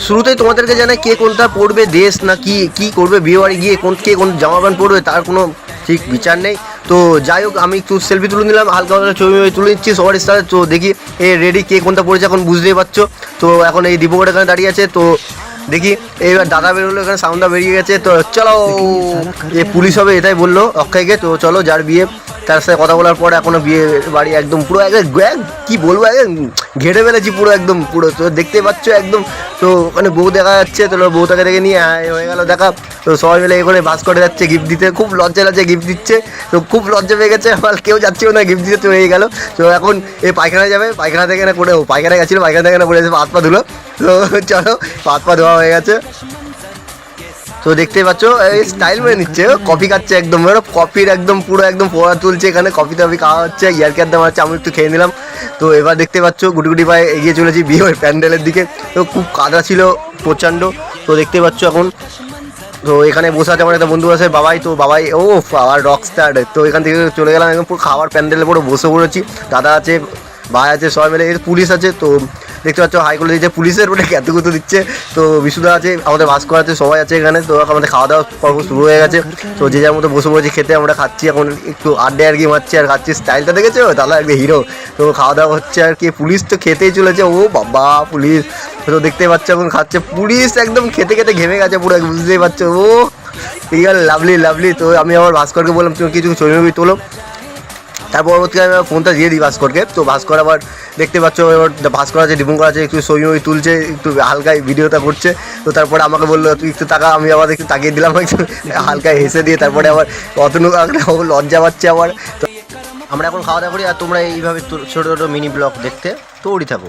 শুরুতেই তোমাদেরকে জানাই কে কোনটা পড়বে, দেশ না কি কি করবে, বিয়ে বাড়ি গিয়ে কে কোন জামা প্যান্ট পরবে তার কোনো ঠিক বিচার নেই। তো যাই হোক, আমি একটু সেলফি তুলে নিলাম, হালকা হালকা ছবি তুলে নিচ্ছি সবার স্টারে। তো দেখি এ রেডি, কে কোনটা পড়েছে এখন বুঝতেই পারছো। তো এখন এই দীপকের এখানে দাঁড়িয়ে আছে, তো দেখি এইবার দাদা বেরোলো, এখানে সাউন্ডটা বেরিয়ে গেছে। তো চলো, এ পুলিশ হবে এটাই বললো অক্ষয়কে। তো চলো, যার বিয়ে তার সাথে কথা বলার পরে এখনো বিয়ে বাড়ি একদম পুরো কি বলবো, ঘেটে ফেলেছি পুরো একদম পুরো। তো দেখতে পাচ্ছ একদম। তো ওখানে বউ দেখা যাচ্ছে, তো বউটাকে দেখে নিয়ে হয়ে গেল দেখা। তো সবাই মিলে এখানে বাস করে যাচ্ছে গিফট দিতে, খুব লজ্জা লাগছে গিফট দিচ্ছে। তো খুব লজ্জা পেয়ে গেছে আমার, কেউ যাচ্ছেও না গিফট দিতে, তো হয়ে গেল। তো এখন এই পায়খানা যাবে, পায়খানা থেকে না করে পায়খানা গেছিলো, পায়খানা থেকে না পড়ে হাত পা ধুলো। তো চলো, হাত পা ধোয়া হয়ে গেছে। তো দেখতেই পাচ্ছ এই স্টাইল মেরে নিচ্ছে, কফি খাচ্ছে একদম, কফির একদম পুরো একদম ফোড়া তুলছে এখানে, কফি টফি খাওয়া হচ্ছে, ইয়ারকি আড্ডা মারছে, আমি একটু খেয়ে নিলাম। তো এবার দেখতে পাচ্ছ গুটি পায়ে এগিয়ে চলেছি বিয়ে প্যান্ডেলের দিকে। তো খুব কাদা ছিল প্রচণ্ড। তো দেখতে পাচ্ছ এখন, তো এখানে বসে আছে আমার একটা বন্ধু আছে বাবাই। তো বাবাই ও আবার রক স্টার। তো এখান থেকে চলে গেলাম একদম পুরো খাবার প্যান্ডেলে পুরো বসে পড়েছি, দাদা আছে, ভাই আছে, সবাই মিলে। পুলিশ আছে, তো দেখতে পাচ্ছ হাই করে দিচ্ছে, পুলিশের ওটা ক্যাতুকুতু দিচ্ছে। তো বিশুদা আছে, আমাদের ভাস্কর আছে, সবাই আছে এখানে। তো আমাদের খাওয়া দাওয়া পর্ব শুরু হয়ে গেছে। তো যে যার মতো বসে পড়েছি খেতে, আমরা খাচ্ছি এখন, একটু আড্ডে আর কি মারছি আর খাচ্ছি। স্টাইলটা দেখেছো, দাদা একদম হিরো। তো খাওয়া দাওয়া হচ্ছে আর কি, পুলিশ তো খেতেই চলেছে, ও বাবা পুলিশ। তো দেখতে পাচ্ছ এখন খাচ্ছে পুলিশ, একদম খেতে খেতে ঘেমে গেছে পুরো, বুঝতেই পারছো। ও ঠিক আছে, লাভলি লাভলি। তো আমি আবার ভাস্করকে বললাম তুমি কিছু ছবি তোলো। তার পরবর্তীকালে আমি ফোনটা দিয়ে দিই ভাস্করকে। তো ভাস্কর আবার দেখতে পাচ্ছ এবার ভাস্কর আছে, দীপঙ্কর আছে, একটু ছবি তুলছে, একটু হালকায় ভিডিওটা করছে। তো তারপরে আমাকে বললো তুই একটু তাকা, আমি আবার একটু তাকিয়ে দিলাম একটু হালকায় হেসে দিয়ে। তারপরে আবার অতনু লজ্জা পাচ্ছে আবার। তো আমরা এখন খাওয়া দাওয়া করি, আর তোমরা এইভাবে ছোটো ছোটো মিনি ব্লগ দেখতে তৈরি থাকো।